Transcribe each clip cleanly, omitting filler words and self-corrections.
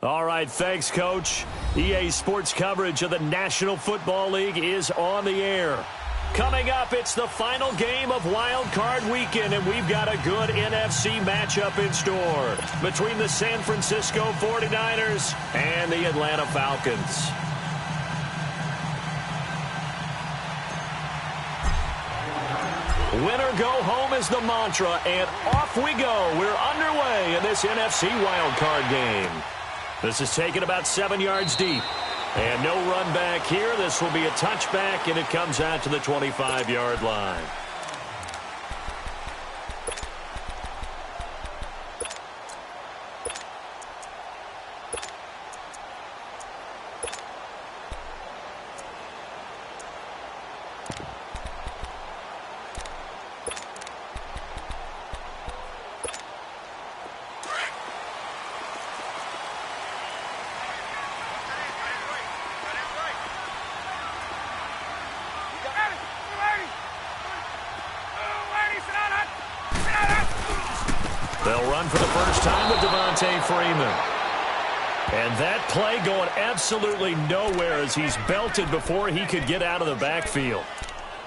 All right, thanks, Coach. EA Sports coverage of the National Football League is on the air. Coming up, it's the final game of Wild Card Weekend, and we've got a good NFC matchup in store between the San Francisco 49ers and the Atlanta Falcons. Winner go home is the mantra, and off we go. We're underway in this NFC Wild Card game. This is taken about 7 yards deep. And no run back here. This will be a touchback, and it comes out to the 25-yard line. They'll run for the first time with Freeman. And that play going absolutely nowhere as he's belted before he could get out of the backfield.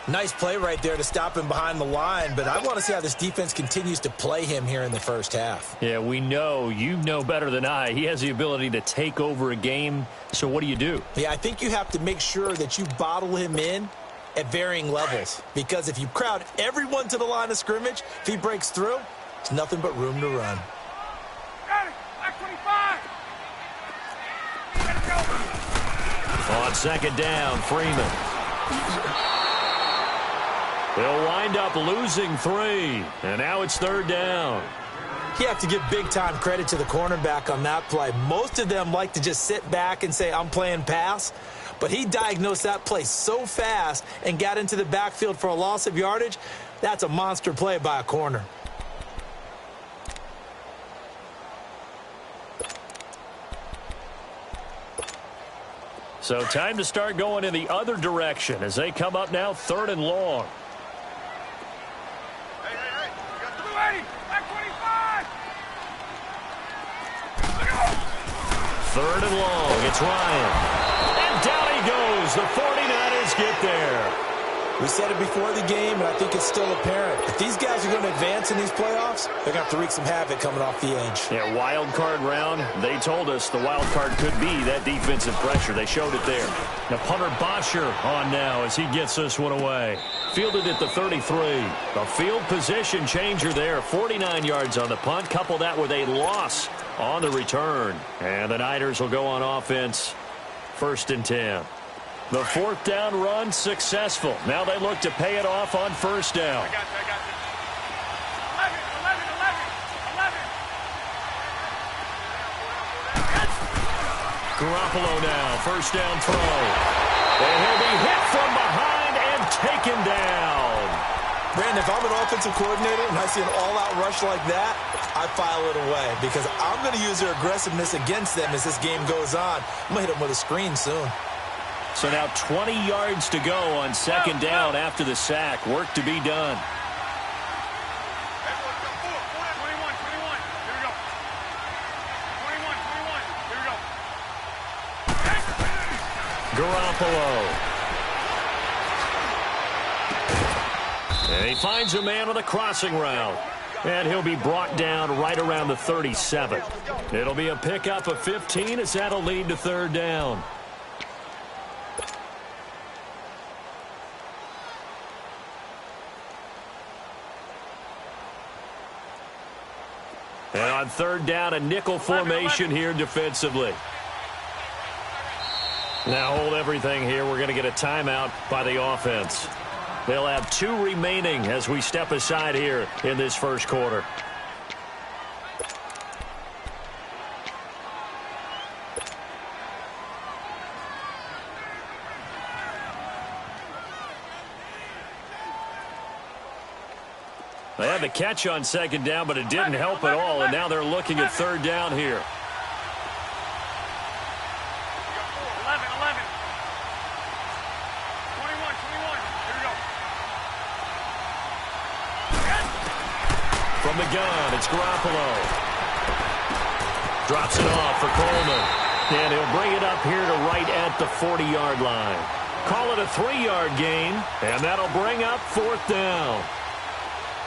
Nice play right there to stop him behind the line, but I want to see how this defense continues to play him here in the first half. Yeah, we know. You know better than I. He has the ability to take over a game, so what do you do? Yeah, I think you have to make sure that you bottle him in at varying levels, because if you crowd everyone to the line of scrimmage, if he breaks through, it's nothing but room to run. On second down, Freeman. They'll wind up losing 3, and now it's third down. You have to give big-time credit to the cornerback on that play. Most of them like to just sit back and say, I'm playing pass. But he diagnosed that play so fast and got into the backfield for a loss of yardage. That's a monster play by a corner. So time to start going in the other direction as they come up now, 3rd and long. Third and long, it's Ryan. And down he goes. The 49ers get there. We said it before the game, and I think it's still apparent. If these guys are going to advance in these playoffs, they're going to have to wreak some havoc coming off the edge. Yeah, wild card round. They told us the wild card could be that defensive pressure. They showed it there. Now punter Bosher on now as he gets this one away. Fielded at the 33. A field position changer there. 49 yards on the punt. Couple that with a loss on the return. And the Niners will go on offense. 1st and 10. The 4th down run successful. Now they look to pay it off on 1st down. I got you. 11. Garoppolo now, 1st down throw. And he'll be hit from behind and taken down. Brandon, if I'm an offensive coordinator and I see an all-out rush like that, I file it away because I'm going to use their aggressiveness against them as this game goes on. I'm going to hit them with a screen soon. So now 20 yards to go on 2nd down after the sack. Work to be done. Garoppolo. And he finds a man on a crossing route. And he'll be brought down right around the 37. It'll be a pickup of 15 as that'll lead to 3rd down. And on 3rd down, a nickel formation here defensively. Now hold everything here. We're going to get a timeout by the offense. They'll have 2 remaining as we step aside here in this 1st quarter. They had the catch on 2nd down, but it didn't help at all, and now they're looking at 3rd down here. 11. 21. Here we go. From the gun, it's Garoppolo. Drops it off for Coleman. And he'll bring it up here to right at the 40-yard line. Call it a 3-yard gain, and that'll bring up 4th down.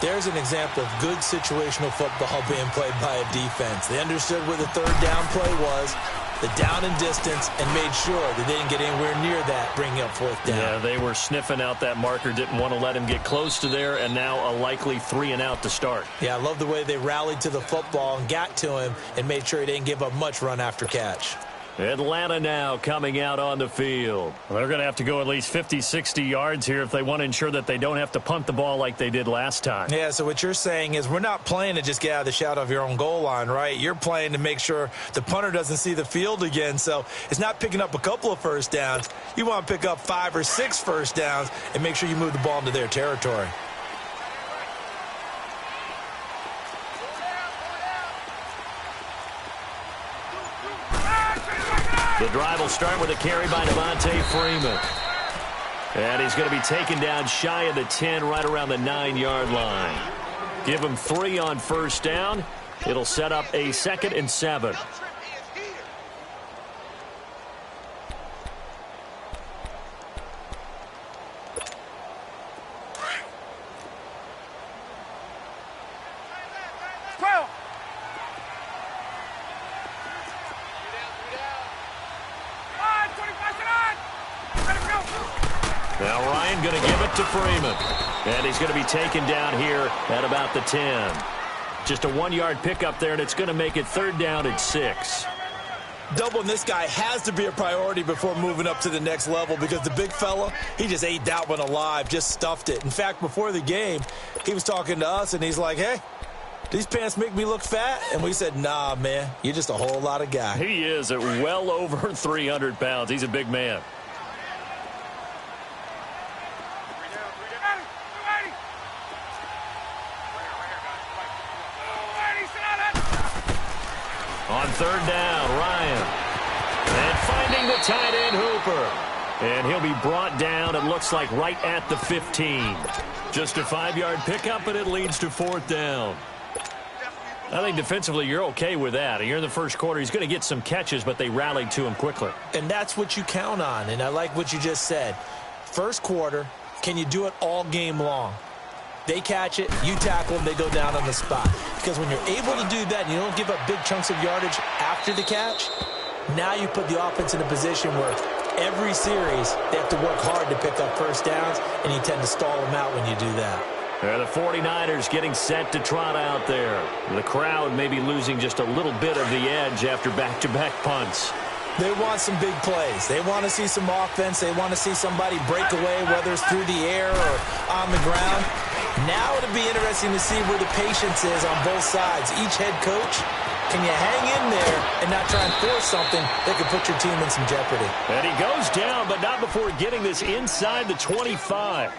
There's an example of good situational football being played by a defense. They understood where the 3rd down play was, the down and distance, and made sure that they didn't get anywhere near that, bringing up 4th down. Yeah, they were sniffing out that marker, didn't want to let him get close to there, and now a likely 3-and-out to start. Yeah, I love the way they rallied to the football and got to him and made sure he didn't give up much run after catch. Atlanta now coming out on the field. They're going to have to go at least 50, 60 yards here if they want to ensure that they don't have to punt the ball like they did last time. Yeah, so what you're saying is we're not playing to just get out of the shadow of your own goal line, right? You're playing to make sure the punter doesn't see the field again. So it's not picking up a couple of first downs. You want to pick up 5 or 6 first downs and make sure you move the ball into their territory. The drive will start with a carry by Devontae Freeman. And he's going to be taken down shy of the 10, right around the 9-yard line. Give him 3 on first down. It'll set up a 2nd and 7. Now Ryan going to give it to Freeman. And he's going to be taken down here at about the 10. Just a 1-yard pickup there, and it's going to make it 3rd down and 6. Doubling this guy has to be a priority before moving up to the next level because the big fella, he just ate that one alive, just stuffed it. In fact, before the game, he was talking to us, and he's like, hey, these pants make me look fat? And we said, nah, man, you're just a whole lot of guy. He is at well over 300 pounds. He's a big man. On 3rd down, Ryan. And finding the tight end, Hooper. And he'll be brought down, it looks like, right at the 15. Just a 5-yard pickup, and it leads to 4th down. I think defensively you're okay with that. Here in the first quarter, he's going to get some catches, but they rallied to him quickly. And that's what you count on, and I like what you just said. First quarter, can you do it all game long? They catch it, you tackle them, they go down on the spot. Because when you're able to do that and you don't give up big chunks of yardage after the catch, now you put the offense in a position where every series they have to work hard to pick up first downs, and you tend to stall them out when you do that. The 49ers getting set to trot out there. The crowd may be losing just a little bit of the edge after back-to-back punts. They want some big plays. They want to see some offense. They want to see somebody break away, whether it's through the air or on the ground. Now it'll be interesting to see where the patience is on both sides. Each head coach, can you hang in there and not try and force something that could put your team in some jeopardy? And he goes down, but not before getting this inside the 25.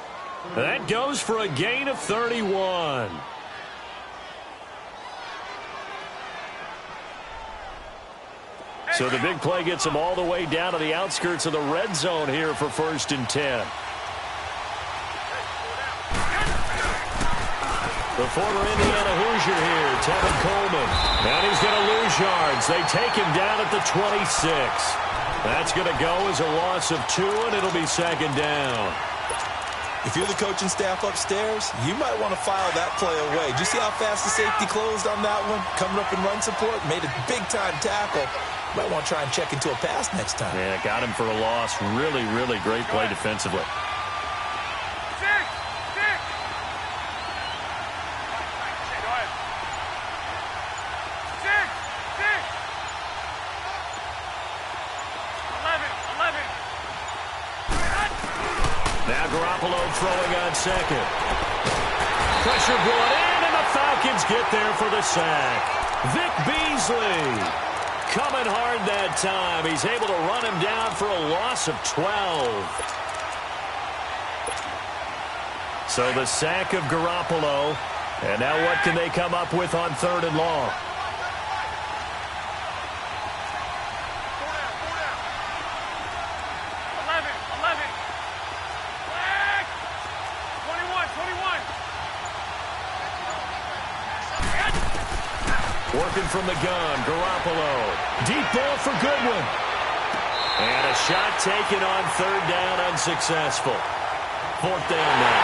That goes for a gain of 31. So the big play gets him all the way down to the outskirts of the red zone here for 1st and 10. The former Indiana Hoosier here, Tevin Coleman. And he's going to lose yards. They take him down at the 26. That's going to go as a loss of 2, and it'll be 2nd down. If you're the coaching staff upstairs, you might want to file that play away. Did you see how fast the safety closed on that one? Coming up in run support, made a big-time tackle. Might want to try and check into a pass next time. Yeah, got him for a loss. Really, really great play defensively. Now Garoppolo throwing on 2nd. Pressure brought in, and the Falcons get there for the sack. Vic Beasley coming hard that time. He's able to run him down for a loss of 12. So the sack of Garoppolo. And now what can they come up with on 3rd and long? Working from the gun, Garoppolo. Deep ball for Goodwin. And a shot taken on third down, unsuccessful. Fourth down now.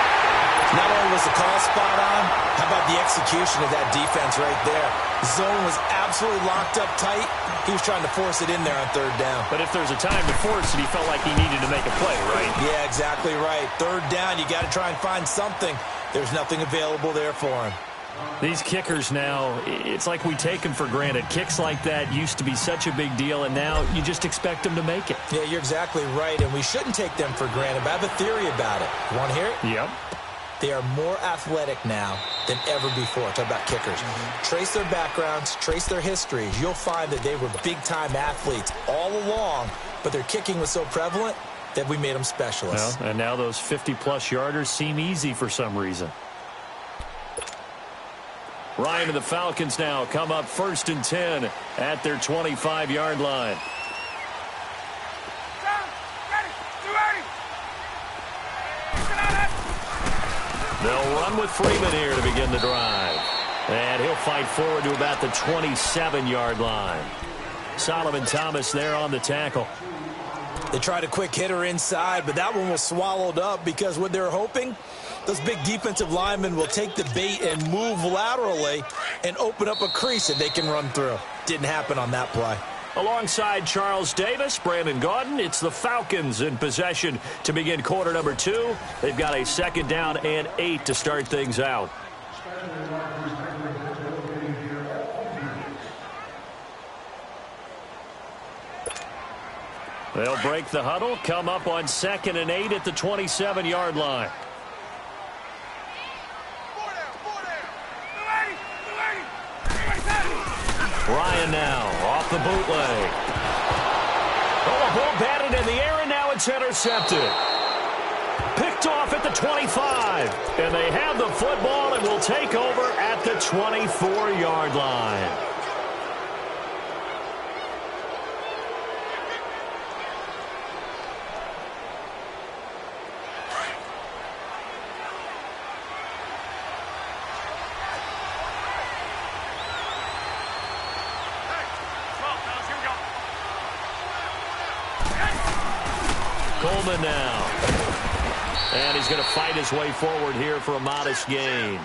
Not only was the call spot on, how about the execution of that defense right there? Zone was absolutely locked up tight. He was trying to force it in there on third down. But if there's a time to force it, he felt like he needed to make a play, right? Yeah, exactly right. Third down, you got to try and find something. There's nothing available there for him. These kickers now, it's like we take them for granted. Kicks like that used to be such a big deal, and now you just expect them to make it. Yeah, you're exactly right, and we shouldn't take them for granted, but I have a theory about it. You want to hear it? Yep. They are more athletic now than ever before. Talk about kickers. Trace their backgrounds, trace their histories. You'll find that they were big-time athletes all along, but their kicking was so prevalent that we made them specialists. Well, and now those 50-plus yarders seem easy for some reason. Ryan and the Falcons now come up 1st and 10 at their 25-yard line. They'll run with Freeman here to begin the drive. And he'll fight forward to about the 27-yard line. Solomon Thomas there on the tackle. They tried a quick hitter inside, but that one was swallowed up because what they're hoping, those big defensive linemen will take the bait and move laterally and open up a crease that they can run through. Didn't happen on that play. Alongside Charles Davis, Brandon Gaudin, it's the Falcons in possession to begin quarter number 2. They've got a 2nd down and 8 to start things out. They'll break the huddle, come up on 2nd and 8 at the 27-yard line. Ryan now off the bootleg. Oh, a ball batted in the air, and now it's intercepted. Picked off at the 25. And they have the football and will take over at the 24-yard line. Coleman now. And he's going to fight his way forward here for a modest gain.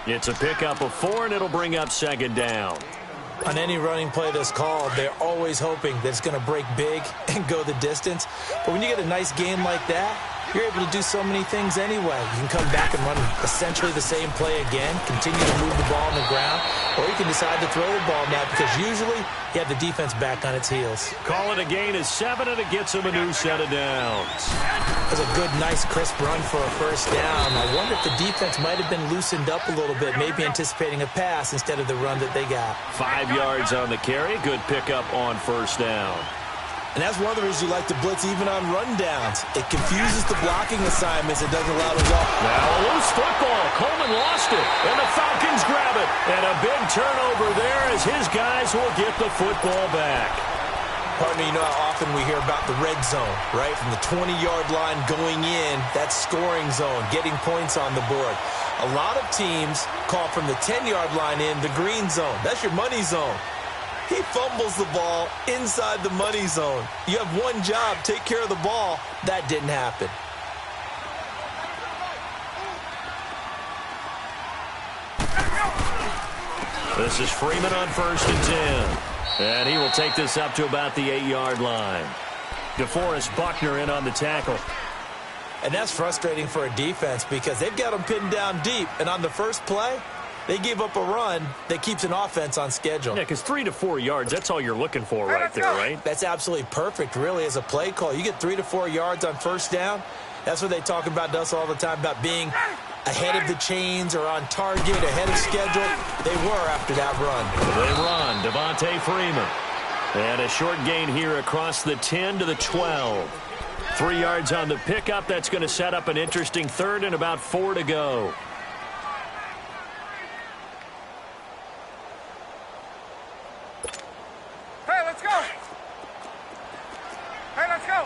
It's a pickup of 4, and it'll bring up 2nd down. On any running play that's called, they're always hoping that it's going to break big and go the distance. But when you get a nice game like that, you're able to do so many things anyway. You can come back and run essentially the same play again, continue to move the ball on the ground, or you can decide to throw the ball now because usually you have the defense back on its heels. Call it a gain of 7, and it gets him a new set of downs. That was a good, nice, crisp run for a 1st down. I wonder if the defense might have been loosened up a little bit, maybe anticipating a pass instead of the run that they got. 5 yards on the carry. Good pickup on 1st down. And that's one of the reasons you like to blitz even on rundowns. It confuses the blocking assignments. It doesn't allow them to go. Now a loose football. Coleman lost it, and the Falcons grab it. And a big turnover there as his guys will get the football back. Partner, you know how often we hear about the red zone, right? From the 20-yard line going in, that's scoring zone, getting points on the board. A lot of teams call from the 10-yard line in the green zone. That's your money zone. He fumbles the ball inside the money zone. You have one job, take care of the ball. That didn't happen. This is Freeman on 1st and 10. And he will take this up to about the 8-yard line. DeForest Buckner in on the tackle. And that's frustrating for a defense because they've got them pinned down deep. And on the first play, they give up a run that keeps an offense on schedule. Yeah, because 3 to 4 yards, that's all you're looking for right there, right? That's absolutely perfect, really, as a play call. You get 3 to 4 yards on 1st down. That's what they talk about to us all the time, about being ahead of the chains or on target, ahead of schedule. They were after that run. They run. Devontae Freeman. And a short gain here across the 10 to the 12. 3 yards on the pickup. That's going to set up an interesting 3rd and about 4 to go. Hey, let's go. Hey, let's go.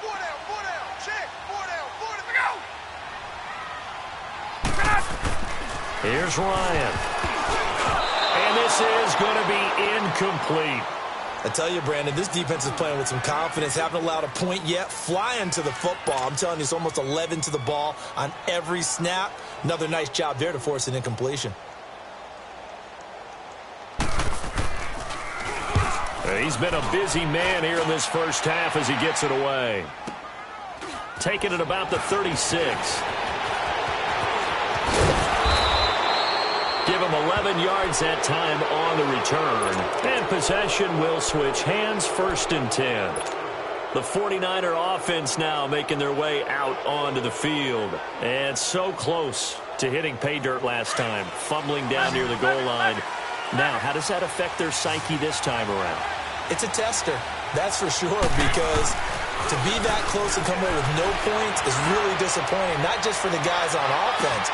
Four down, check, 4 down, 4 to go. Here's Ryan. And this is going to be incomplete. I tell you, Brandon, this defense is playing with some confidence. Haven't allowed a point yet. Flying to the football. I'm telling you, it's almost 11 to the ball on every snap. Another nice job there to force an incompletion. He's been a busy man here in this first half as he gets it away. Taking it about the 36. Give him 11 yards that time on the return. And possession will switch hands, 1st and 10. The 49er offense now making their way out onto the field. And so close to hitting pay dirt last time. Fumbling down near the goal line. Now, how does that affect their psyche this time around? It's a tester, that's for sure, because to be that close and come away with no points is really disappointing, not just for the guys on offense.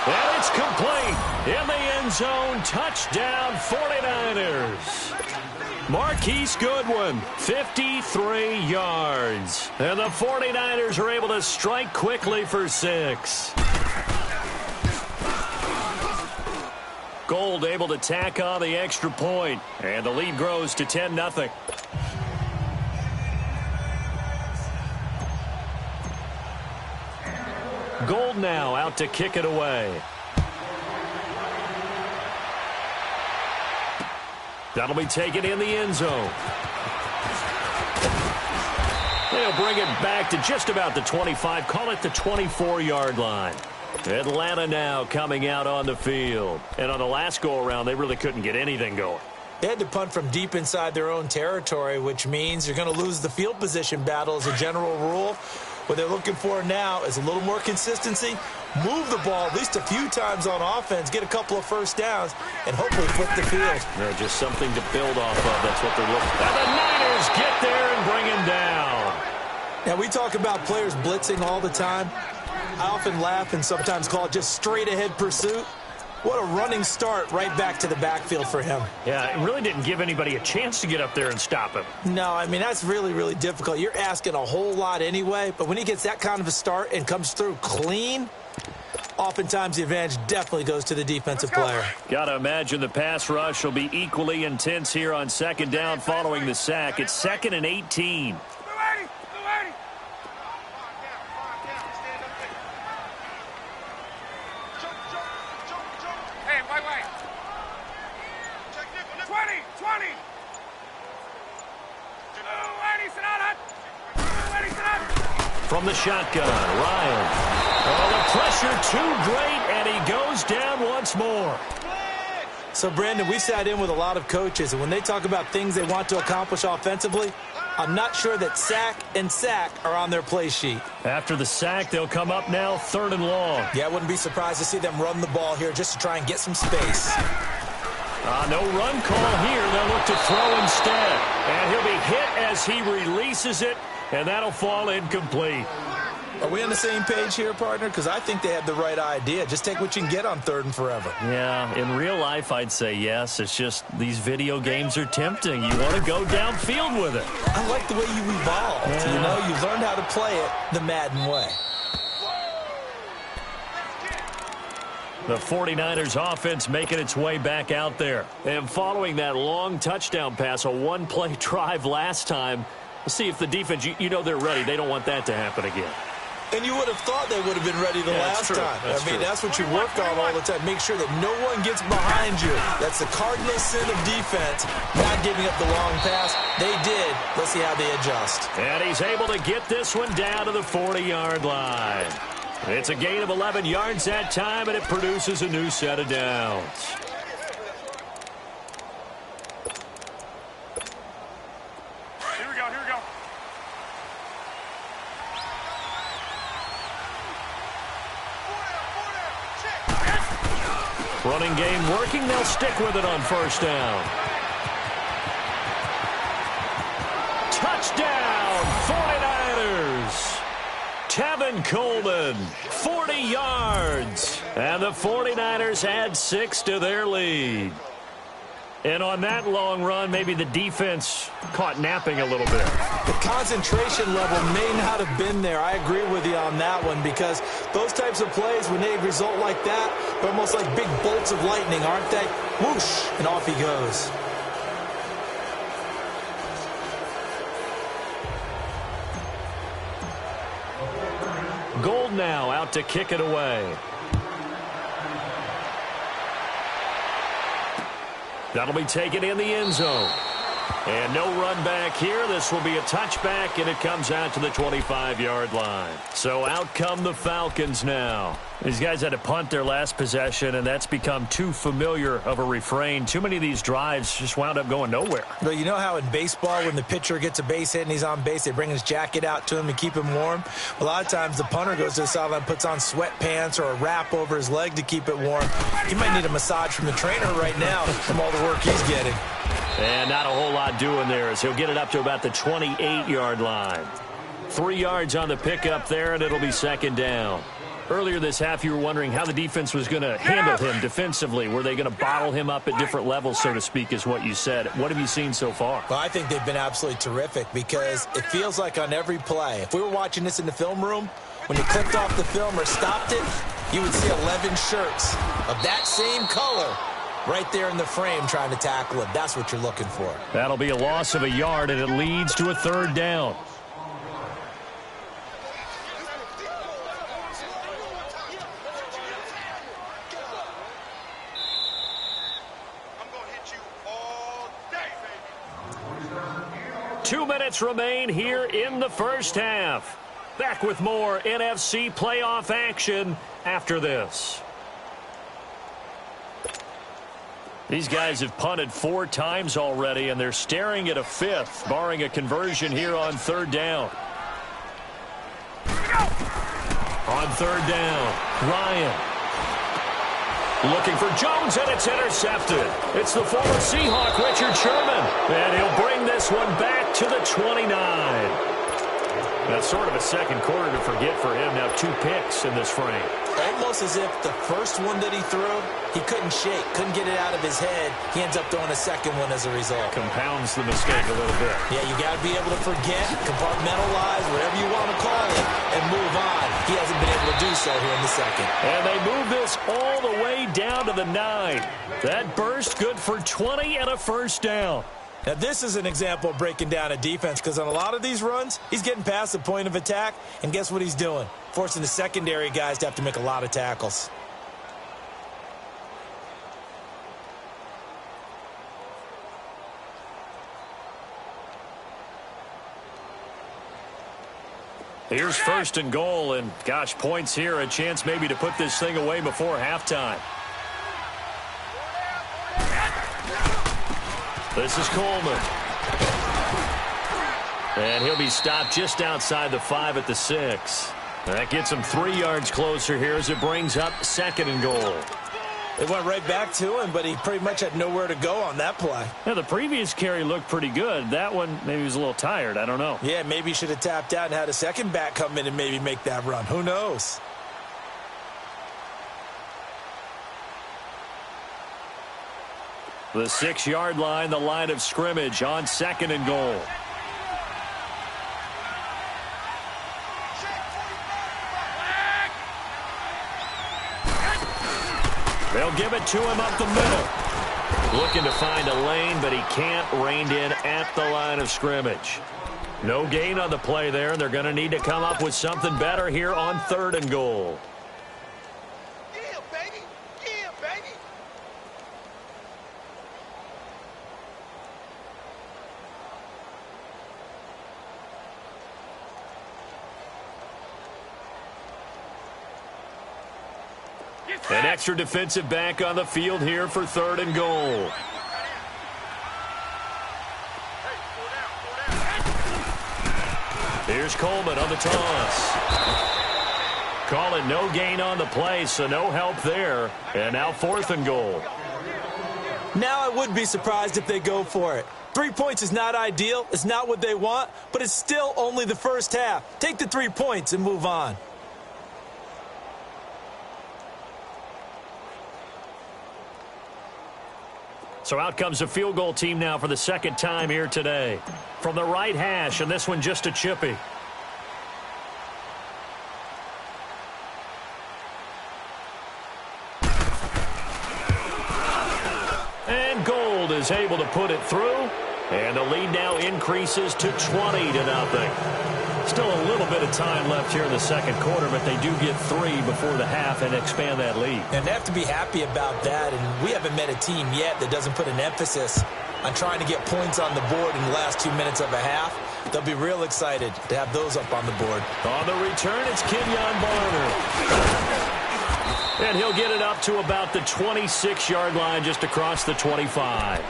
And it's complete. In the end zone, touchdown 49ers. Marquise Goodwin, 53 yards. And the 49ers are able to strike quickly for 6. Gold able to tack on the extra point. And the lead grows to 10-0. Gold now out to kick it away. That'll be taken in the end zone. They'll bring it back to just about the 25, call it the 24-yard line. Atlanta now coming out on the field. And on the last go-around, they really couldn't get anything going. They had to punt from deep inside their own territory, which means you're going to lose the field position battle as a general rule. What they're looking for now is a little more consistency, move the ball at least a few times on offense, get a couple of first downs, and hopefully flip the field. Yeah, just something to build off of. That's what they're looking for. And the Niners get there and bring him down. Now, we talk about players blitzing all the time. I often laugh and sometimes call it just straight-ahead pursuit. What a running start right back to the backfield for him. Yeah, it really didn't give anybody a chance to get up there and stop him. No, I mean, that's really, really difficult. You're asking a whole lot anyway, but when he gets that kind of a start and comes through clean, oftentimes the advantage definitely goes to the defensive player. Got to imagine the pass rush will be equally intense here on 2nd down following the sack. It's 2nd and 18. From the shotgun, Ryan. Oh, the pressure too great, and he goes down once more. So, Brandon, we sat in with a lot of coaches, and when they talk about things they want to accomplish offensively, I'm not sure that sack and sack are on their play sheet. After the sack, they'll come up now 3rd and long. Yeah, I wouldn't be surprised to see them run the ball here just to try and get some space. No run call here. They'll look to throw instead. And he'll be hit as he releases it, and that'll fall incomplete. Are we on the same page here, partner? Because I think they had the right idea. Just take what you can get on 3rd and forever. Yeah, in real life, I'd say yes. It's just these video games are tempting. You want to go downfield with it. I like the way you evolved. Yeah. You know, you've learned how to play it the Madden way. The 49ers offense making its way back out there. And following that long touchdown pass, a one-play drive last time, we'll see if the defense, you know they're ready. They don't want that to happen again. And you would have thought they would have been ready the last time. That's what you work on all the time. Make sure that no one gets behind you. That's the cardinal sin of defense, not giving up the long pass. They did. Let's see how they adjust. And he's able to get this one down to the 40-yard line. It's a gain of 11 yards that time, and it produces a new set of downs. Here we go. Running game working. They'll stick with it on 1st down. Touchdown, 49ers. Tevin Coleman, 40 yards. And the 49ers add 6 to their lead. And on that long run, maybe the defense caught napping a little bit. The concentration level may not have been there. I agree with you on that one, because those types of plays, when they result like that, they're almost like big bolts of lightning, aren't they? Whoosh, and off he goes. Gold now out to kick it away. That'll be taken in the end zone. And no run back here. This will be a touchback, and it comes out to the 25-yard line. So out come the Falcons now. These guys had to punt their last possession, and that's become too familiar of a refrain. Too many of these drives just wound up going nowhere. Well, you know how in baseball, when the pitcher gets a base hit and he's on base, they bring his jacket out to him to keep him warm? A lot of times the punter goes to the sideline, puts on sweatpants or a wrap over his leg to keep it warm. He might need a massage from the trainer right now from all the work he's getting. And not a whole lot doing there, as he'll get it up to about the 28-yard line. 3 yards on the pickup there, and it'll be second down. Earlier this half, you were wondering how the defense was going to handle him defensively. Were they going to bottle him up at different levels, so to speak, is what you said. What have you seen so far? Well, I think they've been absolutely terrific, because it feels like on every play, if we were watching this in the film room, when you clicked off the film or stopped it, you would see 11 shirts of that same color right there in the frame trying to tackle him. That's what you're looking for. That'll be a loss of a yard, and it leads to a third down. I'm going to hit you all day, baby. 2 minutes remain here in the first half. Back with more NFC playoff action after this. These guys have punted 4 times already, and they're staring at a 5th, barring a conversion here on third down. On third down, Ryan. Looking for Jones, and it's intercepted. It's the former Seahawk, Richard Sherman. And he'll bring this one back to the 29. That's sort of a second quarter to forget for him. Now 2 picks in this frame. Almost as if the first one that he threw, he couldn't shake, couldn't get it out of his head. He ends up throwing a second one as a result. Compounds the mistake a little bit. Yeah, you got to be able to forget, compartmentalize, whatever you want to call it, and move on. He hasn't been able to do so here in the second. And they move this all the way down to the 9. That burst good for 20 and a first down. Now, this is an example of breaking down a defense, because on a lot of these runs, he's getting past the point of attack, and guess what he's doing? Forcing the secondary guys to have to make a lot of tackles. Here's first and goal, and gosh, points here, a chance maybe to put this thing away before halftime. This is Coleman. And he'll be stopped just outside the 5 at the 6. That gets him 3 yards closer here as it brings up second and goal. It went right back to him, but he pretty much had nowhere to go on that play. Yeah, the previous carry looked pretty good. That one, maybe he was a little tired. I don't know. Yeah, maybe he should have tapped out and had a second back come in and maybe make that run. Who knows? The 6-yard line, the line of scrimmage on second and goal. They'll give it to him up the middle. Looking to find a lane, but he can't. Reined in at the line of scrimmage. No gain on the play there, and they're going to need to come up with something better here on third and goal. Yeah, baby. Yeah, baby. An extra defensive back on the field here for third and goal. Here's Coleman on the toss. Call it no gain on the play, so no help there. And now fourth and goal. Now I would be surprised if they go for it. 3 points is not ideal. It's not what they want, but it's still only the first half. Take the 3 points and move on. So out comes a field goal team now for the second time here today. From the right hash, and this one just a chippy. And Gold is able to put it through. And the lead now increases to 20-0. Still a little bit of time left here in the second quarter, but they do get 3 before the half and expand that lead. And they have to be happy about that, and we haven't met a team yet that doesn't put an emphasis on trying to get points on the board in the last 2 minutes of a half. They'll be real excited to have those up on the board. On the return, it's Kenyon Barner. And he'll get it up to about the 26-yard line, just across the 25.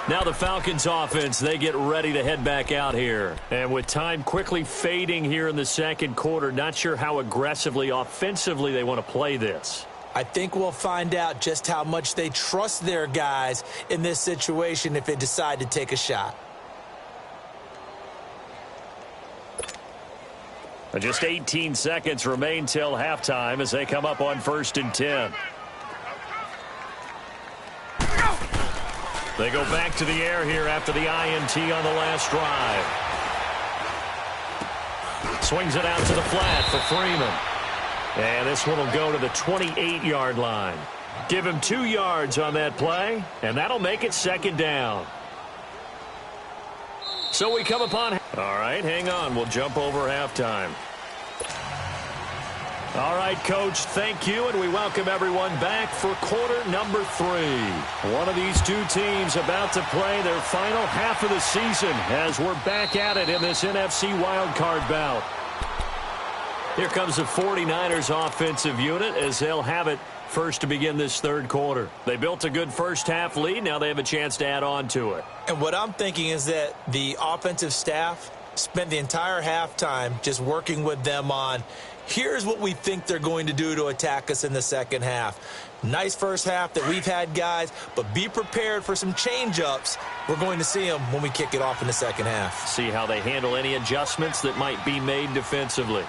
Now the Falcons offense, they get ready to head back out here. And with time quickly fading here in the second quarter, not sure how aggressively, offensively they want to play this. I think we'll find out just how much they trust their guys in this situation if they decide to take a shot. Just 18 seconds remain till halftime as they come up on 1st and 10. They go back to the air here after the INT on the last drive. Swings it out to the flat for Freeman. And this one will go to the 28-yard line. Give him 2 yards on that play, and that'll make it second down. So we come upon... All right, hang on. We'll jump over halftime. All right, Coach, thank you, and we welcome everyone back for quarter number 3. One of these two teams about to play their final half of the season as we're back at it in this NFC wildcard bout. Here comes the 49ers offensive unit as they'll have it first to begin this third quarter. They built a good first half lead. Now they have a chance to add on to it. And what I'm thinking is that the offensive staff spent the entire halftime just working with them on, here's what we think they're going to do to attack us in the second half. Nice first half that we've had, guys, but be prepared for some change-ups. We're going to see them when we kick it off in the second half. See how they handle any adjustments that might be made defensively.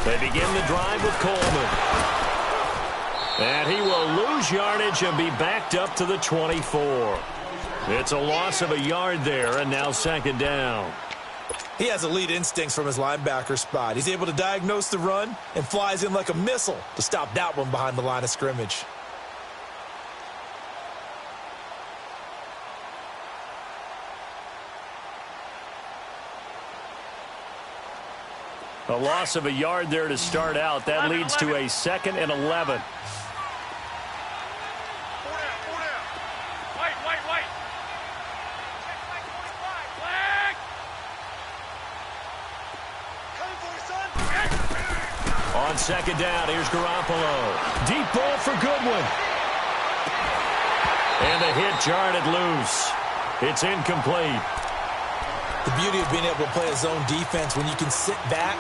They begin the drive with Coleman. And he will lose yardage and be backed up to the 24. It's a loss of a yard there, and now second down. He has elite instincts from his linebacker spot. He's able to diagnose the run and flies in like a missile to stop that one behind the line of scrimmage. A loss of a yard there to start out. That leads to a 2nd and 11. On second down, here's Garoppolo. Deep ball for Goodwin. And the hit jarred it loose. It's incomplete. The beauty of being able to play a zone defense when you can sit back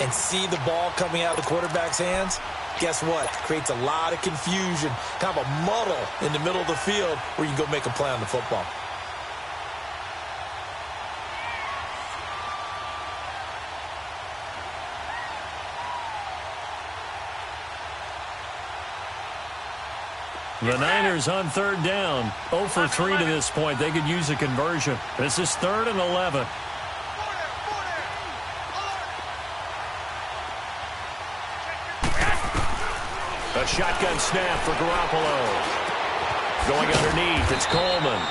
and see the ball coming out of the quarterback's hands, guess what? Creates a lot of confusion, kind of a muddle in the middle of the field where you can go make a play on the football. The Niners on third down. 0 for 3 to this point. They could use a conversion. This is 3rd and 11. A shotgun snap for Garoppolo. Going underneath, it's Coleman.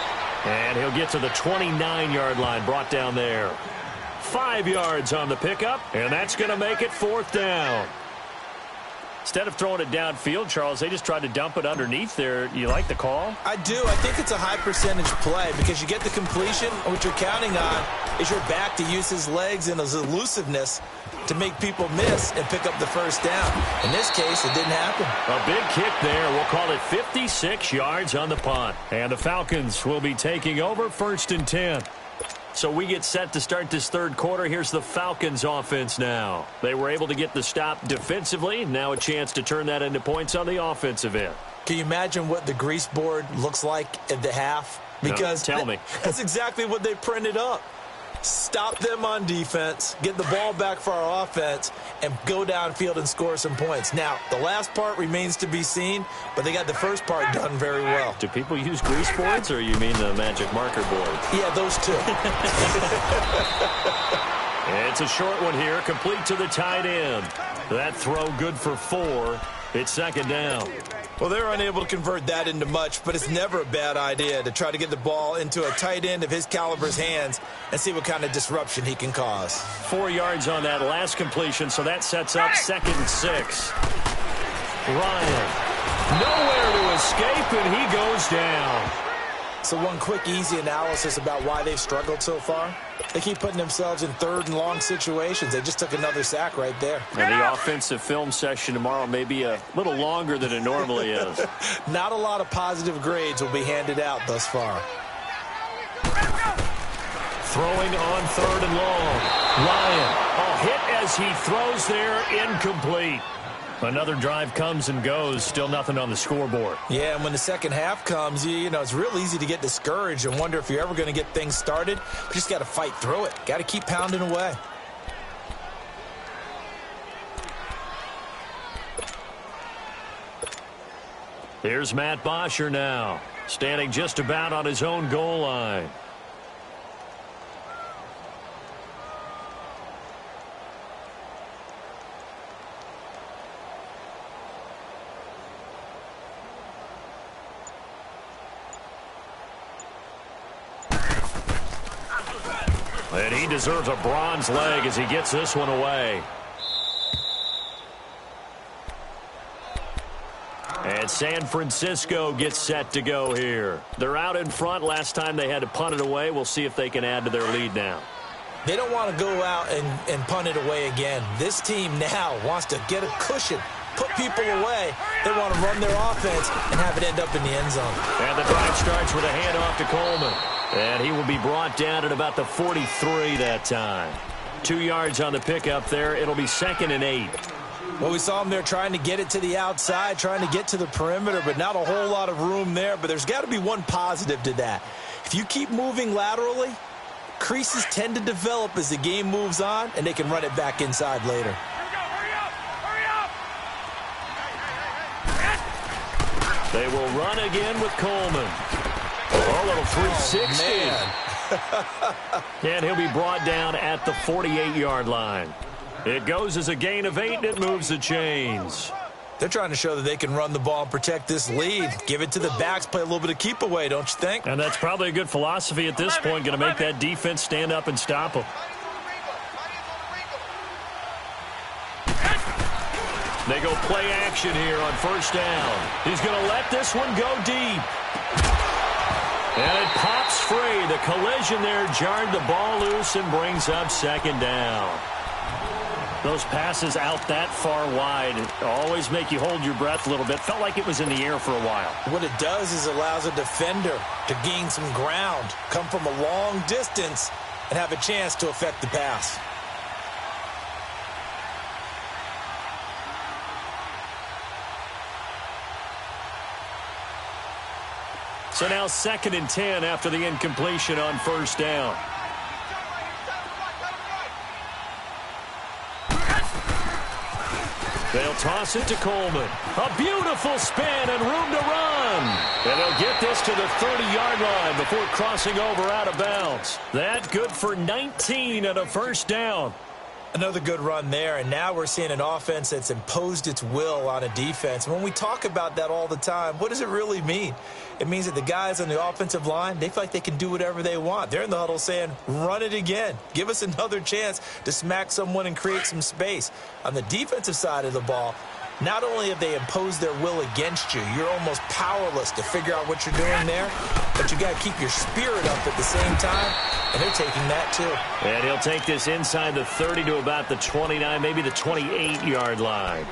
And he'll get to the 29-yard line, brought down there. 5 yards on the pickup, and that's going to make it 4th down. Instead of throwing it downfield, Charles, they just tried to dump it underneath there. You like the call? I do. I think it's a high percentage play because you get the completion, and what you're counting on is your back to use his legs and his elusiveness to make people miss and pick up the first down. In this case, it didn't happen. A big kick there. We'll call it 56 yards on the punt. And the Falcons will be taking over 1st and 10. So we get set to start this third quarter. Here's the Falcons offense now. They were able to get the stop defensively. Now a chance to turn that into points on the offensive end. Can you imagine what the grease board looks like at the half? Because no, tell me. That's exactly what they printed up. stop them on defense, get the ball back for our offense, and go downfield and score some points. Now, the last part remains to be seen, but they got the first part done very well. Do people use grease boards, or you mean the magic marker board? Yeah, those two. It's a short one here, complete to the tight end. That throw good for 4. It's second down. Well, they're unable to convert that into much, but it's never a bad idea to try to get the ball into a tight end of his caliber's hands and see what kind of disruption he can cause. 4 yards on that last completion, so that sets up 2nd and 6. Ryan, nowhere to escape, and he goes down. So one quick, easy analysis about why they've struggled so far. They keep putting themselves in 3rd and long situations. They just took another sack right there. And the offensive film session tomorrow may be a little longer than it normally is. Not a lot of positive grades will be handed out thus far. Throwing on 3rd and long. Ryan, a hit as he throws there, incomplete. Another drive comes and goes, still nothing on the scoreboard. Yeah, and when the second half comes, you know, it's real easy to get discouraged and wonder if you're ever going to get things started. But you just got to fight through it. Got to keep pounding away. Here's Matt Bosher now, standing just about on his own goal line. And he deserves a bronze leg as he gets this one away. And San Francisco gets set to go here. They're out in front. Last time they had to punt it away. We'll see if they can add to their lead now. They don't want to go out and punt it away again. This team now wants to get a cushion, put people away. They want to run their offense and have it end up in the end zone. And the drive starts with a handoff to Coleman. And he will be brought down at about the 43 that time. 2 yards on the pickup there. It'll be 2nd and 8. Well, we saw him there trying to get it to the outside, trying to get to the perimeter, but not a whole lot of room there. But there's got to be one positive to that. If you keep moving laterally, creases tend to develop as the game moves on, and they can run it back inside later. They will run again with Coleman. A little 360. And he'll be brought down at the 48-yard line. It goes as a gain of 8, and it moves the chains. They're trying to show that they can run the ball and protect this lead. Give it to the backs, play a little bit of keep away, don't you think? And that's probably a good philosophy at this point, going to make that defense stand up and stop them. They go play action here on 1st down. He's going to let this one go deep. And it pops free. The collision there jarred the ball loose and brings up 2nd down. Those passes out that far wide always make you hold your breath a little bit. Felt like it was in the air for a while. What it does is it allows a defender to gain some ground, come from a long distance, and have a chance to affect the pass. So now 2nd and 10 after the incompletion on 1st down. They'll toss it to Coleman. A beautiful spin and room to run. And they'll get this to the 30-yard line before crossing over out of bounds. That good for 19 and a 1st down. Another good run there, and now we're seeing an offense that's imposed its will on a defense. When we talk about that all the time, what does it really mean? It means that the guys on the offensive line, they feel like they can do whatever they want. They're in the huddle saying, run it again. Give us another chance to smack someone and create some space. On the defensive side of the ball, not only have they imposed their will against you, you're almost powerless to figure out what you're doing there, but you got to keep your spirit up at the same time, and they're taking that too. And he'll take this inside the 30 to about the 29, maybe the 28-yard line.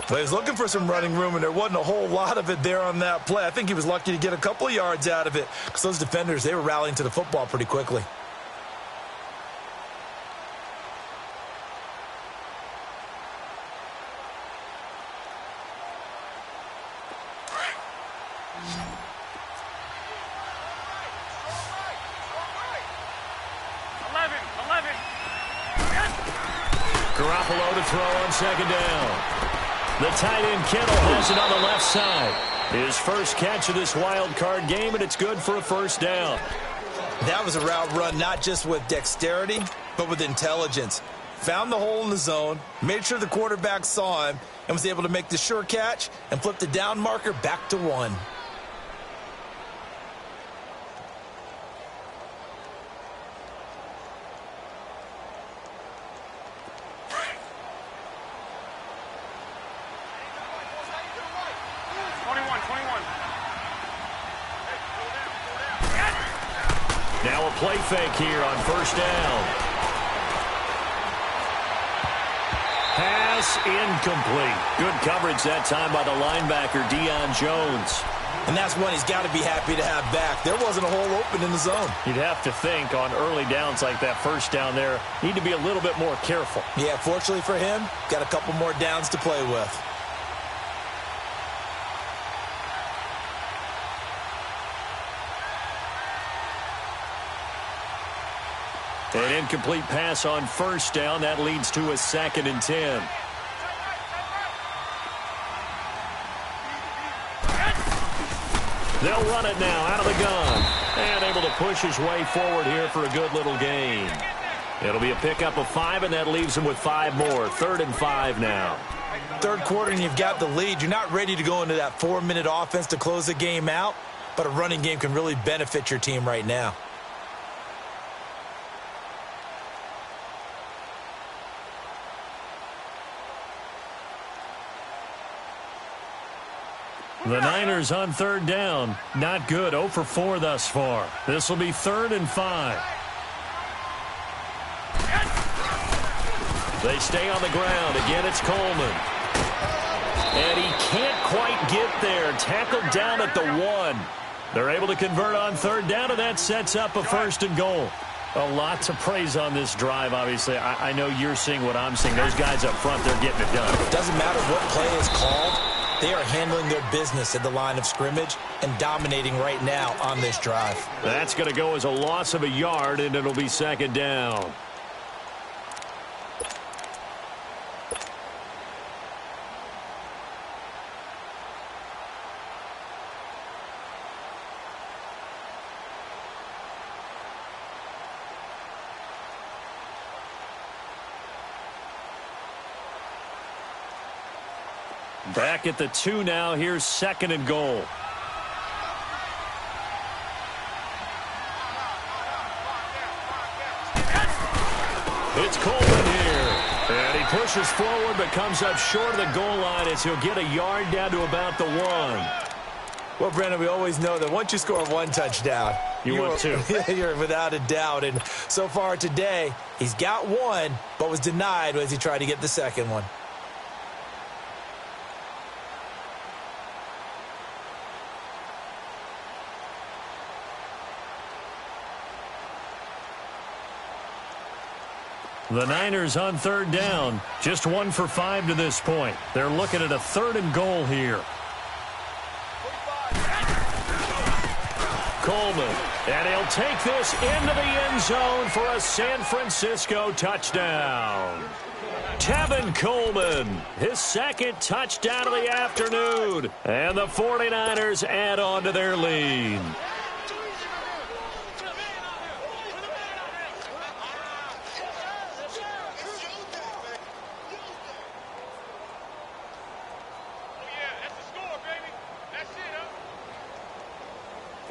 Well, he was looking for some running room, and there wasn't a whole lot of it there on that play. I think he was lucky to get a couple of yards out of it because those defenders, they were rallying to the football pretty quickly. Garoppolo to throw on second down. The tight end Kittle has it on the left side. His first catch of this wild card game, and it's good for a first down. That was a route run not just with dexterity, but with intelligence. Found the hole in the zone, made sure the quarterback saw him, and was able to make the sure catch and flip the down marker back to 1. Now a play fake here on first down. Pass incomplete. Good coverage that time by the linebacker, Deion Jones. And that's one he's got to be happy to have back. There wasn't a hole open in the zone. You'd have to think on early downs like that first down there, need to be a little bit more careful. Yeah, fortunately for him, got a couple more downs to play with. An incomplete pass on first down. That leads to a 2nd and 10. They'll run it now out of the gun. And able to push his way forward here for a good little gain. It'll be a pickup of 5, and that leaves him with 5 more. 3rd and 5 now. Third quarter, and you've got the lead. You're not ready to go into that 4-minute offense to close the game out, but a running game can really benefit your team right now. The Niners on 3rd down. Not good. 0 for 4 thus far. This will be 3rd and 5. They stay on the ground. Again, it's Coleman. And he can't quite get there. Tackled down at the 1. They're able to convert on 3rd down, and that sets up a 1st and goal. A lot to praise on this drive, obviously. I know you're seeing what I'm seeing. Those guys up front, they're getting it done. Doesn't matter what play is called. They are handling their business at the line of scrimmage and dominating right now on this drive. That's going to go as a loss of a yard, and it'll be 2nd down. Back at the 2 now. Here's 2nd and goal. It's Coleman here. And he pushes forward but comes up short of the goal line as he'll get a yard down to about the 1. Well, Brandon, we always know that once you score 1 touchdown, you're 2. You're without a doubt. And so far today, he's got 1, but was denied as he tried to get the 2nd one. The Niners on 3rd down. Just 1 for 5 to this point. They're looking at a 3rd and goal here. Coleman. And he'll take this into the end zone for a San Francisco touchdown. Tevin Coleman, his 2nd touchdown of the afternoon. And the 49ers add on to their lead.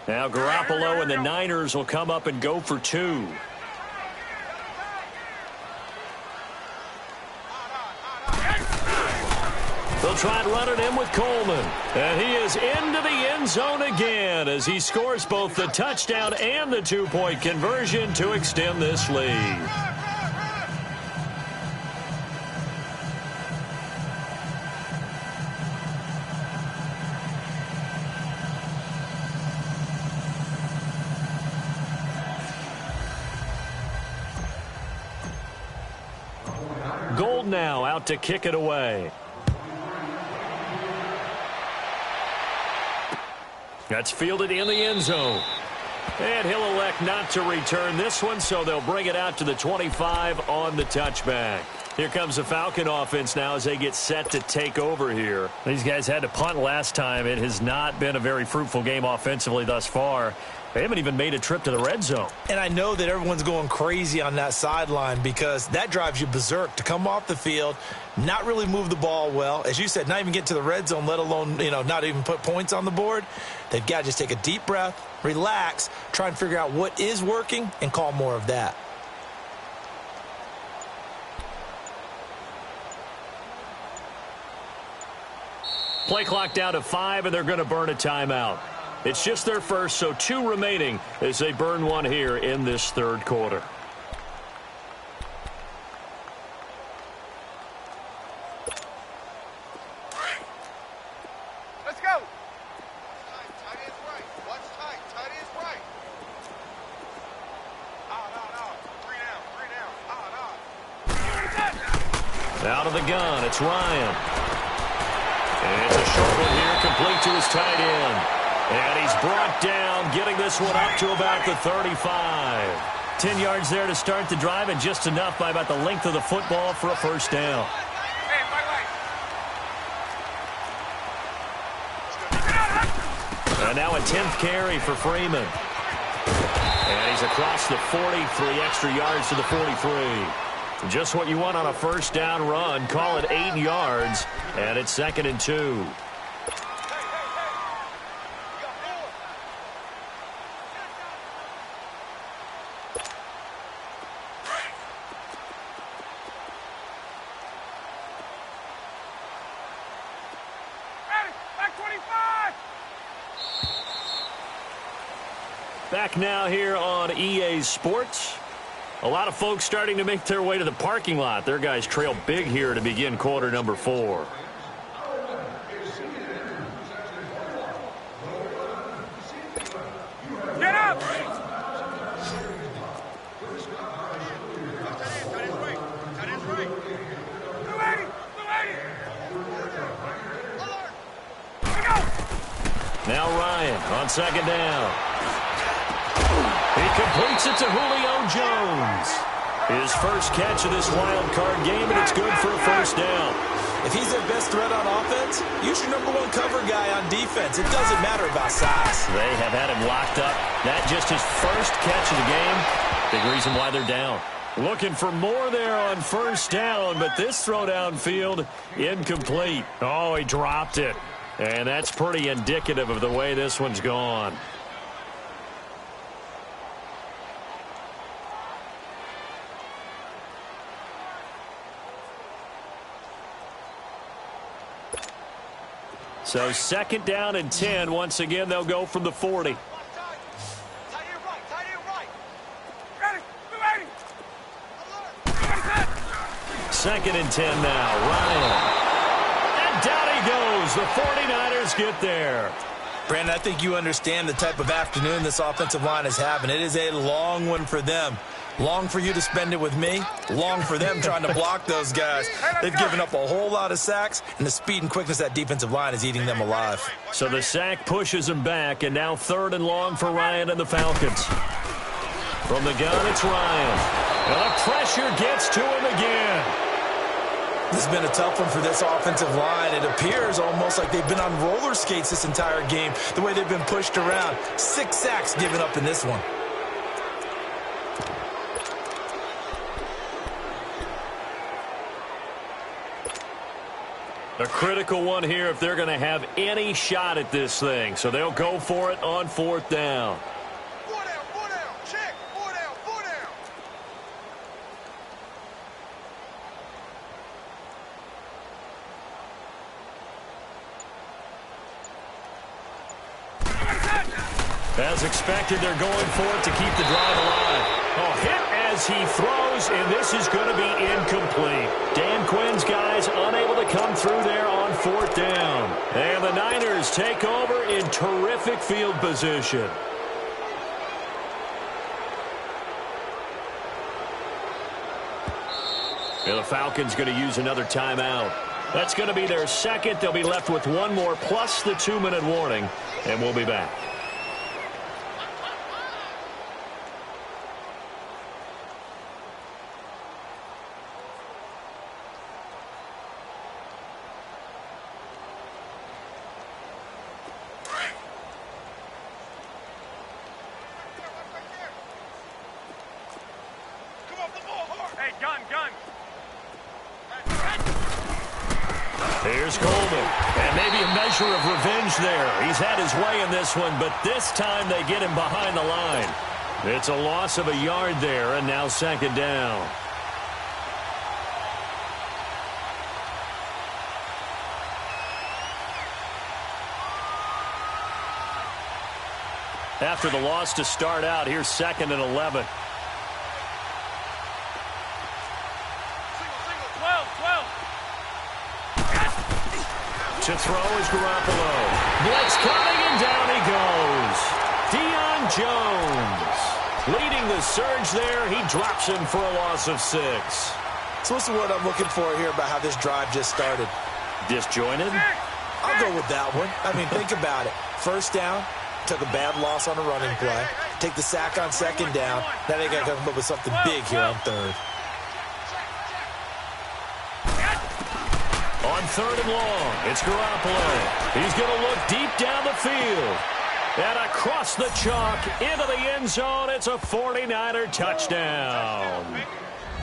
Now Garoppolo and the Niners will come up and go for 2. They'll try and run it in with Coleman. And he is into the end zone again as he scores both the touchdown and the 2-point conversion to extend this lead. Gold now out to kick it away. That's fielded in the end zone. And he'll elect not to return this one, so they'll bring it out to the 25 on the touchback. Here comes the Falcon offense now as they get set to take over here. These guys had to punt last time. It has not been a very fruitful game offensively thus far. They haven't even made a trip to the red zone. And I know that everyone's going crazy on that sideline because that drives you berserk to come off the field, not really move the ball well. As you said, not even get to the red zone, let alone, not even put points on the board. They've got to just take a deep breath, relax, try and figure out what is working, and call more of that. Play clock down to 5, and they're going to burn a timeout. It's just their first, so 2 remaining as they burn one here in this third quarter. Let's go. Tight end's right. Watch tight. Tight end's right. Out. 3 down. Out. Out of the gun, it's Ryan. And it's a short one here, complete to his tight end. And he's brought down, getting this one up to about the 35. 10 yards there to start the drive, and just enough by about the length of the football for a first down. And now a 10th carry for Freeman. And he's across the 40, 3 extra yards to the 43. Just what you want on a first down run. Call it 8 yards, and it's 2nd and 2. Back now here on EA Sports. A lot of folks starting to make their way to the parking lot. Their guys trail big here to begin quarter number 4. Get up! Now Ryan on 2nd down. He completes it to Julio Jones. His first catch of this wild card game, and it's good for a first down. If he's their best threat on offense, use your #1 cover guy on defense. It doesn't matter about size. They have had him locked up. That just his first catch of the game. Big reason why they're down. Looking for more there on first down, but this throw downfield incomplete. Oh, he dropped it. And that's pretty indicative of the way this one's gone. So 2nd down and 10. Once again, they'll go from the 40. Tight end right. Ready. 2nd and 10 now. Ryan. And down he goes. The 49ers get there. Brandon, I think you understand the type of afternoon this offensive line is having. It is a long one for them. Long for you to spend it with me. Long for them trying to block those guys. They've given up a whole lot of sacks, and the speed and quickness of that defensive line is eating them alive. So the sack pushes him back, and now 3rd and long for Ryan and the Falcons. From the gun, it's Ryan. And the pressure gets to him again. This has been a tough one for this offensive line. It appears almost like they've been on roller skates this entire game, the way they've been pushed around. 6 sacks given up in this one. A critical one here if they're going to have any shot at this thing. So they'll go for it on 4th down. 4 down. Check. 4 down. As expected, they're going for it to keep the drive alive. Oh, hit as he throws, and this is going to be incomplete. Dan Quinn's guys unable to come through there on 4th down. And the Niners take over in terrific field position. And the Falcons going to use another timeout. That's going to be their 2nd. They'll be left with 1 more plus the 2-minute warning, and we'll be back. Here's Coleman. And maybe a measure of revenge there. He's had his way in this one, but this time they get him behind the line. It's a loss of a yard there, and now second down. After the loss to start out, here's 2nd and 11. To throw is Garoppolo. Blitz coming, and down he goes. Deion Jones leading the surge there. He drops him for a loss of 6. So what's the word I'm looking for here about how this drive just started? Disjointed? I'll go with that one. I mean, think about it. First down, took a bad loss on a running play. Take the sack on second down. Now they got to come up with something big here on third. On 3rd and long, it's Garoppolo. He's going to look deep down the field. And across the chalk, into the end zone, it's a 49er touchdown.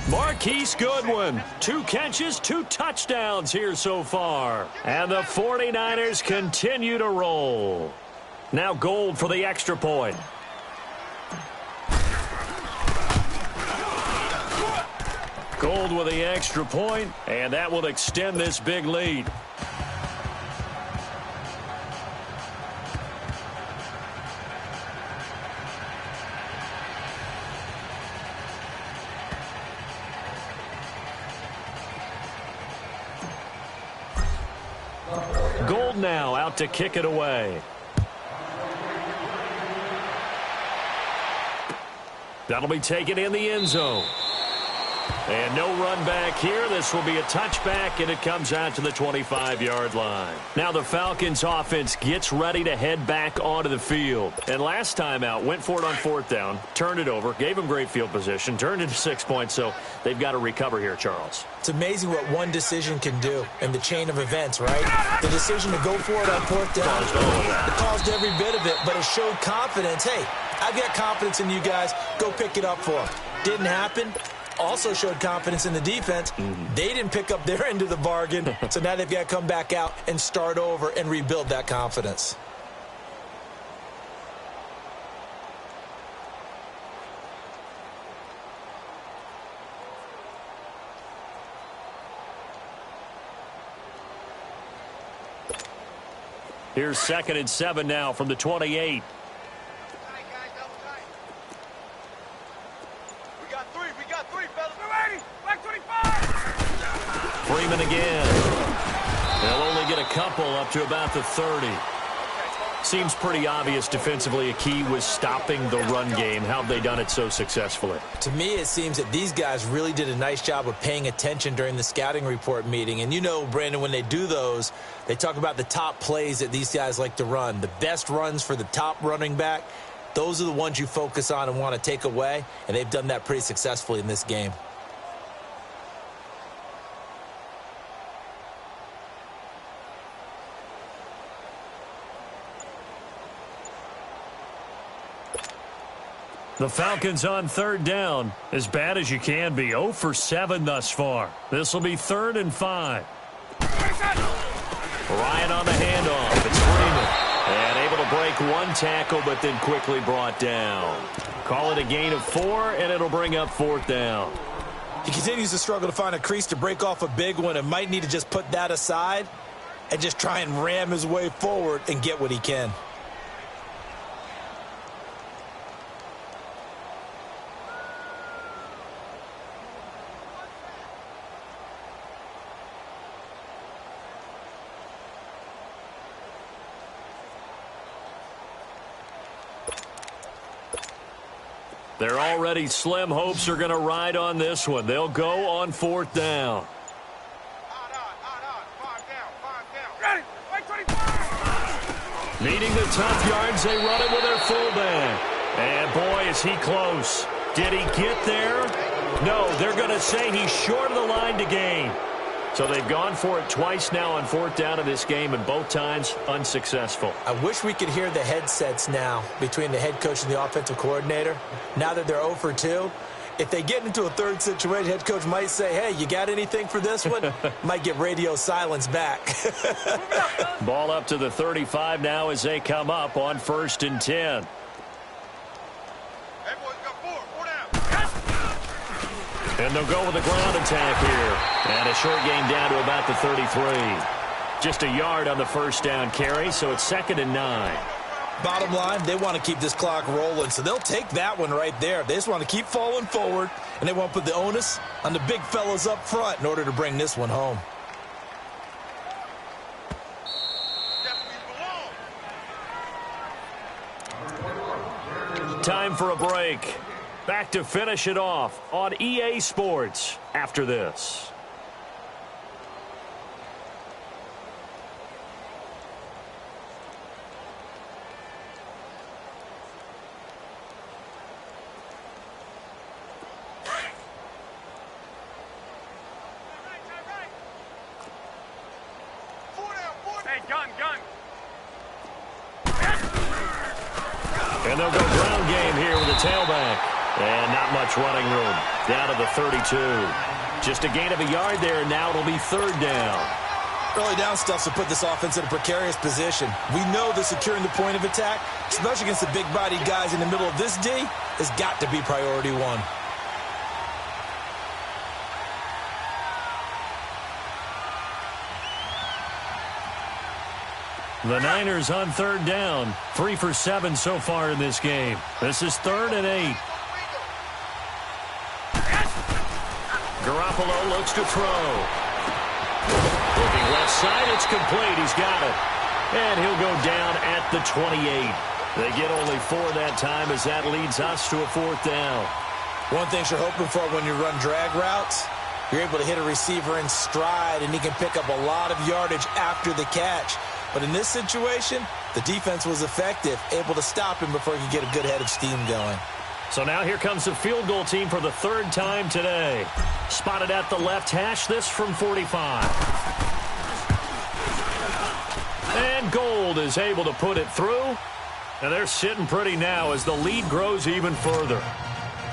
Marquise Goodwin, 2 catches, 2 touchdowns here so far. And the 49ers continue to roll. Now Gold for the extra point. Gold with the extra point, and that will extend this big lead. Gold now out to kick it away. That'll be taken in the end zone. And no run back here. This will be a touchback, and it comes out to the 25-yard line. Now the Falcons offense gets ready to head back onto the field. And last time out, went for it on 4th down, turned it over, gave them great field position, turned it to 6 points, so they've got to recover here, Charles. It's amazing what one decision can do in the chain of events, right? The decision to go for it on 4th down, it caused every bit of it, but it showed confidence. Hey, I've got confidence in you guys. Go pick it up for them. Didn't happen. Also showed confidence in the defense. They didn't pick up their end of the bargain, so now they've got to come back out and start over and rebuild that confidence. Here's 2nd and 7 now from the 28. Freeman again. They'll only get a couple up to about the 30. Seems pretty obvious defensively a key was stopping the run game. How have they done it so successfully? To me, it seems that these guys really did a nice job of paying attention during the scouting report meeting. And you know, Brandon, when they do those, they talk about the top plays that these guys like to run. The best runs for the top running back, those are the ones you focus on and want to take away. And they've done that pretty successfully in this game. The Falcons on 3rd down, as bad as you can be, 0 for 7 thus far. This will be 3rd and 5. Ryan on the handoff. It's Freeman. And able to break 1 tackle, but then quickly brought down. Call it a gain of 4, and it'll bring up 4th down. He continues to struggle to find a crease to break off a big one and might need to just put that aside and just try and ram his way forward and get what he can. They're already slim hopes are going to ride on this one. They'll go on 4th down. Needing the tough yards, they run it with their fullback. And boy, is he close. Did he get there? No, they're going to say he's short of the line to gain. So they've gone for it twice now on 4th down in this game, and both times unsuccessful. I wish we could hear the headsets now between the head coach and the offensive coordinator. Now that they're 0 for 2, If they get into a third situation, head coach might say, hey, you got anything for this one? Might get radio silence back. Ball up to the 35 now as they come up on 1st and 10. Hey, boys, got four down. And they'll go with a ground attack here. And a short gain down to about the 33. Just a yard on the first down carry, so it's 2nd and 9. Bottom line, they want to keep this clock rolling, so they'll take that one right there. They just want to keep falling forward, and they want to put the onus on the big fellas up front in order to bring this one home. Time for a break. Back to finish it off on EA Sports after this. And they'll go ground game here with a tailback. And not much running room. Down to the 32. Just a gain of a yard there, and now it'll be 3rd down. Early down stuff to put this offense in a precarious position. We know that securing the point of attack, especially against the big-bodied guys in the middle of this D, has got to be priority one. The Niners on 3rd down. 3 for 7 so far in this game. This is 3rd and 8. Garoppolo looks to throw. Looking left side, it's complete. He's got it. And he'll go down at the 28. They get only 4 that time as that leads us to a 4th down. One thing you're hoping for when you run drag routes, you're able to hit a receiver in stride, and he can pick up a lot of yardage after the catch. But in this situation, the defense was effective, able to stop him before he could get a good head of steam going. So now here comes the field goal team for the 3rd time today. Spotted at the left hash, this from 45. And Gold is able to put it through. And they're sitting pretty now as the lead grows even further.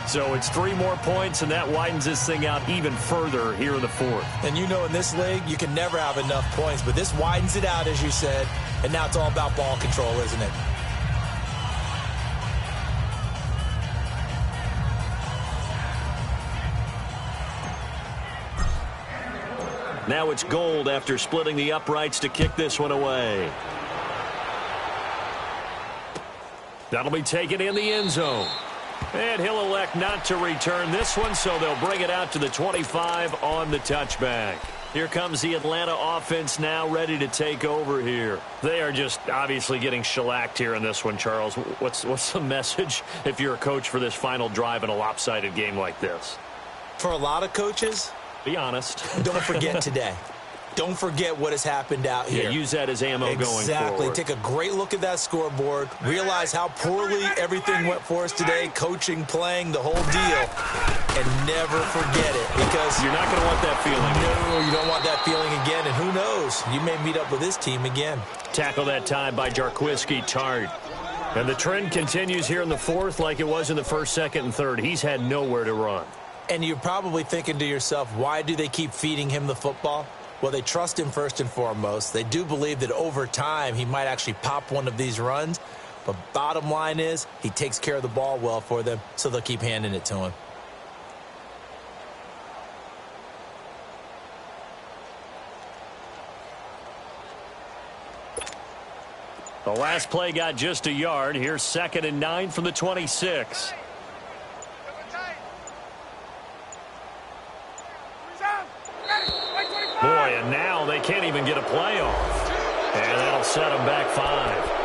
So it's 3 more points, and that widens this thing out even further here in the 4th. And you know in this league, you can never have enough points, but this widens it out, as you said, and now it's all about ball control, isn't it? Now it's Gold after splitting the uprights to kick this one away. That'll be taken in the end zone. And he'll elect not to return this one, so they'll bring it out to the 25 on the touchback. Here comes the Atlanta offense now ready to take over here. They are just obviously getting shellacked here in this one, Charles. What's the message if you're a coach for this final drive in a lopsided game like this? For a lot of coaches, be honest. Don't forget today. Don't forget what has happened out here. Yeah, use that as ammo going forward. Exactly. Take a great look at that scoreboard. Realize how poorly everything went for us today. Coaching, playing, the whole deal. And never forget it. Because you're not going to want that feeling. No, you don't want that feeling again. And who knows? You may meet up with this team again. Tackle that time by Jarquiski Tart. And the trend continues here in the 4th like it was in the 1st, 2nd, and 3rd. He's had nowhere to run. And you're probably thinking to yourself, why do they keep feeding him the football? Well, they trust him first and foremost. They do believe that over time he might actually pop one of these runs. But bottom line is he takes care of the ball well for them, so they'll keep handing it to him. The last play got just a yard. Here's 2nd and 9 from the 26. Boy, and now they can't even get a play off. And that'll set them back 5.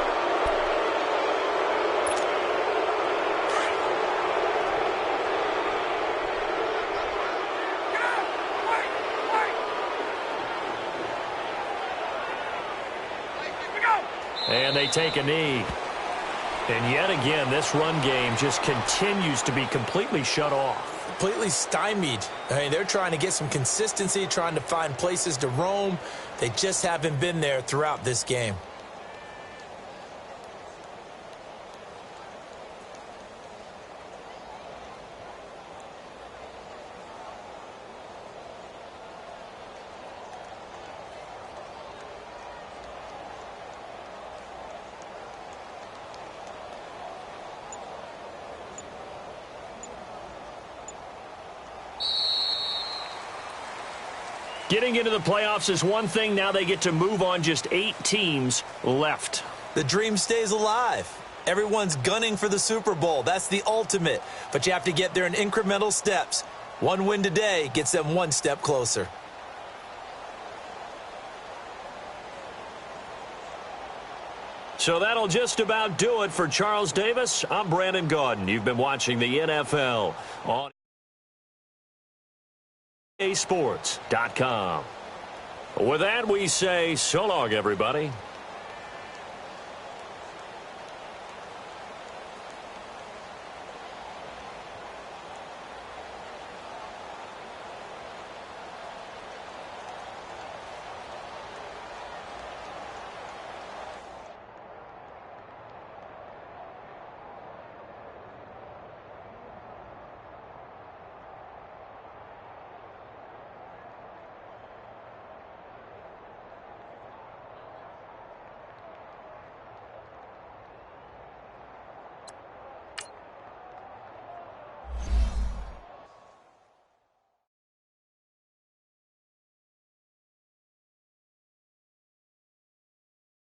And they take a knee. And yet again, this run game just continues to be completely shut off. Completely stymied. I mean, they're trying to get some consistency, trying to find places to roam. They just haven't been there throughout this game. Getting into the playoffs is one thing. Now they get to move on. Just 8 teams left. The dream stays alive. Everyone's gunning for the Super Bowl. That's the ultimate. But you have to get there in incremental steps. One win today gets them one step closer. So that'll just about do it for Charles Davis. I'm Brandon Gaudin. You've been watching the NFL on sports.com. With that, we say so long, everybody.